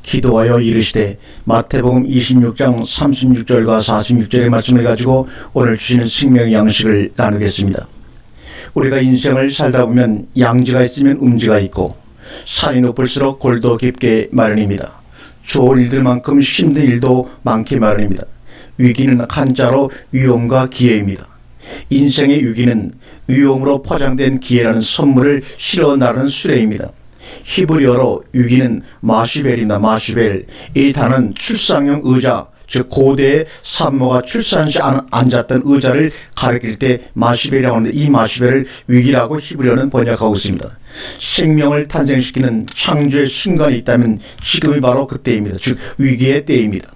기도하여 이르시되 마태복음 26장 36절과 46절의 말씀을 가지고 오늘 주시는 생명의 양식을 나누겠습니다. 우리가 인생을 살다 보면 양지가 있으면 음지가 있고 산이 높을수록 골도 깊게 마련입니다. 좋은 일들만큼 힘든 일도 많게 마련입니다. 위기는 한자로 위험과 기회입니다. 인생의 위기는 위험으로 포장된 기회라는 선물을 실어 나르는 수레입니다. 히브리어로 위기는 마시벨입니다. 마시벨. 이 단어는 출상용 의자, 즉 고대의 산모가 출산 시 앉았던 의자를 가리킬 때 마시벨이라고 하는데 이 마시벨을 위기라고 히브리어는 번역하고 있습니다. 생명을 탄생시키는 창조의 순간이 있다면 지금이 바로 그때입니다. 즉 위기의 때입니다.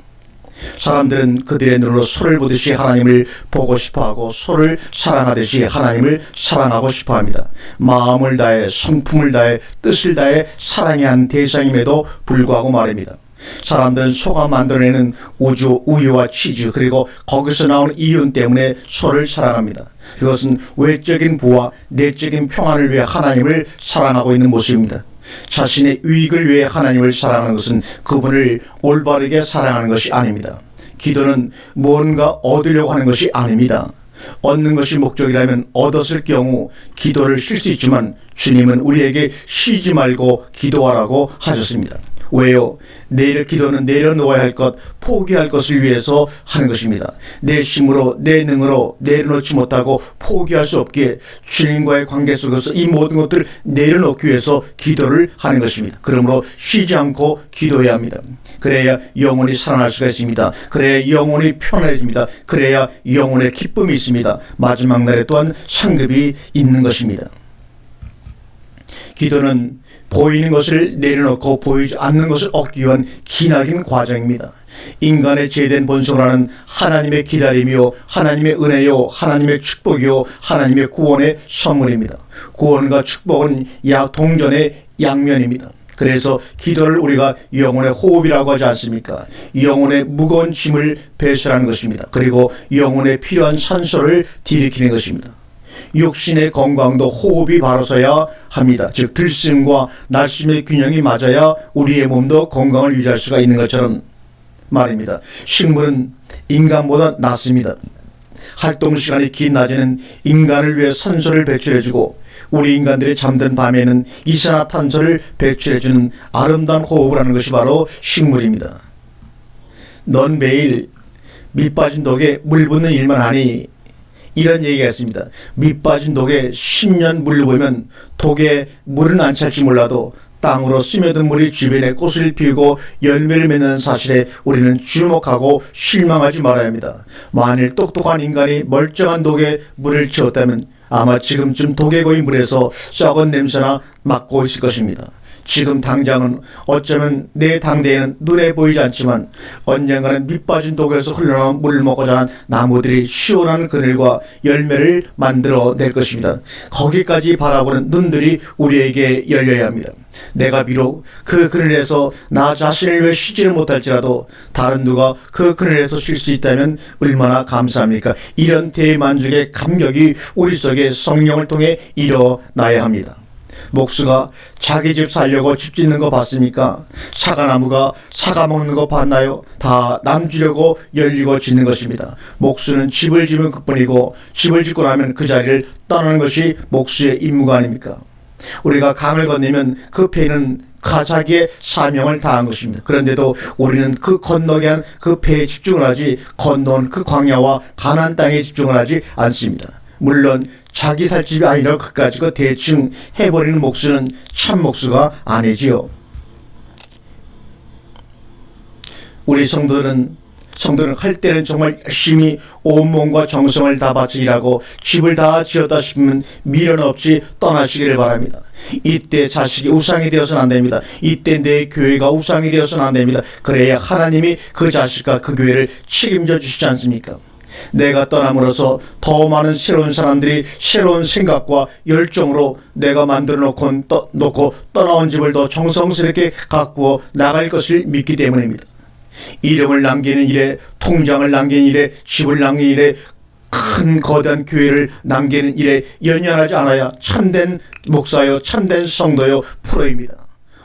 사람들은 그들의 눈으로 소를 보듯이 하나님을 보고 싶어하고 소를 사랑하듯이 하나님을 사랑하고 싶어합니다. 마음을 다해 성품을 다해 뜻을 다해 사랑해야 하는 대상임에도 불구하고 말입니다. 사람들은 소가 만들어내는 우주, 우유와 치즈 그리고 거기서 나오는 이윤 때문에 소를 사랑합니다. 그것은 외적인 부와 내적인 평안을 위해 하나님을 사랑하고 있는 모습입니다. 자신의 유익을 위해 하나님을 사랑하는 것은 그분을 올바르게 사랑하는 것이 아닙니다. 기도는 뭔가 얻으려고 하는 것이 아닙니다. 얻는 것이 목적이라면 얻었을 경우 기도를 쉴 수 있지만 주님은 우리에게 쉬지 말고 기도하라고 하셨습니다. 왜요? 내일 기도는 내려놓아야 할 것, 포기할 것을 위해서 하는 것입니다. 내 힘으로, 내 능으로 내려놓지 못하고 포기할 수 없기에 주님과의 관계 속에서 이 모든 것들을 내려놓기 위해서 기도를 하는 것입니다. 그러므로 쉬지 않고 기도해야 합니다. 그래야 영혼이 살아날 수가 있습니다. 그래야 영혼이 편안해집니다. 그래야 영혼의 기쁨이 있습니다. 마지막 날에 또한 상급이 있는 것입니다. 기도는 보이는 것을 내려놓고 보이지 않는 것을 얻기 위한 기나긴 과정입니다. 인간의 죄된 본성을 하는 하나님의 기다림이요, 하나님의 은혜요, 하나님의 축복이요, 하나님의 구원의 선물입니다. 구원과 축복은 동전의 양면입니다. 그래서 기도를 우리가 영혼의 호흡이라고 하지 않습니까? 영혼의 무거운 짐을 배설하는 것입니다. 그리고 영혼에 필요한 산소를 들이키는 것입니다. 육신의 건강도 호흡이 바로 서야 합니다. 즉 들숨과 날숨의 균형이 맞아야 우리의 몸도 건강을 유지할 수가 있는 것처럼 말입니다. 식물은 인간보다 낫습니다. 활동 시간이 긴 낮에는 인간을 위해 산소를 배출해주고 우리 인간들이 잠든 밤에는 이산화탄소를 배출해주는 아름다운 호흡을 하는 것이 바로 식물입니다. 넌 매일 밑 빠진 독에 물 붓는 일만 하니 이런 얘기가 있습니다. 밑 빠진 독에 10년 물을 부으면 독에 물은 안 찰지 몰라도 땅으로 스며든 물이 주변에 꽃을 피우고 열매를 맺는 사실에 우리는 주목하고 실망하지 말아야 합니다. 만일 똑똑한 인간이 멀쩡한 독에 물을 채웠다면 아마 지금쯤 독에 고인 물에서 썩은 냄새나 맡고 있을 것입니다. 지금 당장은 어쩌면 내 당대에는 눈에 보이지 않지만 언젠가는 밑 빠진 독에서 흘러나온 물을 먹고 자란 나무들이 시원한 그늘과 열매를 만들어 낼 것입니다. 거기까지 바라보는 눈들이 우리에게 열려야 합니다. 내가 비록 그 그늘에서 나 자신을 위해 쉬지를 못할지라도 다른 누가 그 그늘에서 쉴 수 있다면 얼마나 감사합니까? 이런 대만족의 감격이 우리 속에 성령을 통해 일어나야 합니다. 목수가 자기 집 살려고 집 짓는 거 봤습니까? 사과나무가 사과 먹는 거 봤나요? 다 남 주려고 열리고 짓는 것입니다. 목수는 집을 지으면 그뿐이고 집을 짓고 나면 그 자리를 떠나는 것이 목수의 임무가 아닙니까? 우리가 강을 건너면 그 배는 자기의 사명을 다한 것입니다. 그런데도 우리는 그 건너게 한 그 배에 집중을 하지 건너온 그 광야와 가나안 땅에 집중을 하지 않습니다. 물론 자기 살 집이 아니라 그까지 대충 해버리는 목수는 참 목수가 아니지요. 우리 성도들은 할 때는 정말 열심히 온몸과 정성을 다 바쳐 일하고 집을 다 지었다 싶으면 미련 없이 떠나시기를 바랍니다. 이때 자식이 우상이 되어서는 안 됩니다. 이때 내 교회가 우상이 되어서는 안 됩니다. 그래야 하나님이 그 자식과 그 교회를 책임져 주시지 않습니까? 내가 떠남으로써 더 많은 새로운 사람들이 새로운 생각과 열정으로 내가 만들어 놓고 떠나온 집을 더 정성스럽게 가꾸어 나갈 것을 믿기 때문입니다. 이름을 남기는 일에, 통장을 남기는 일에, 집을 남기는 일에, 큰 거대한 교회를 남기는 일에 연연하지 않아야 참된 목사요, 참된 성도요, 프로입니다.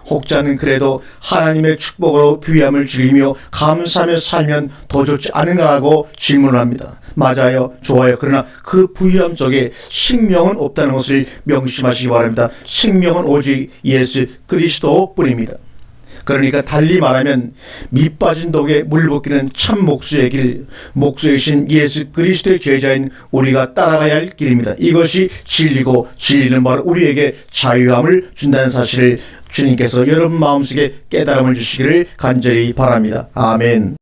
혹자는 그래도 하나님의 축복으로 부유함을 즐기며 감사하며 살면 더 좋지 않은가 하고 질문합니다. 맞아요. 좋아요. 그러나 그 부유함 속에 생명은 없다는 것을 명심하시기 바랍니다. 생명은 오직 예수 그리스도뿐입니다. 그러니까 달리 말하면 밑 빠진 독에 물 붓기는 참 목수의 길, 목수이신 예수 그리스도의 제자인 우리가 따라가야 할 길입니다. 이것이 진리고 진리는 바로 우리에게 자유함을 준다는 사실을 주님께서 여러분 마음속에 깨달음을 주시기를 간절히 바랍니다. 아멘.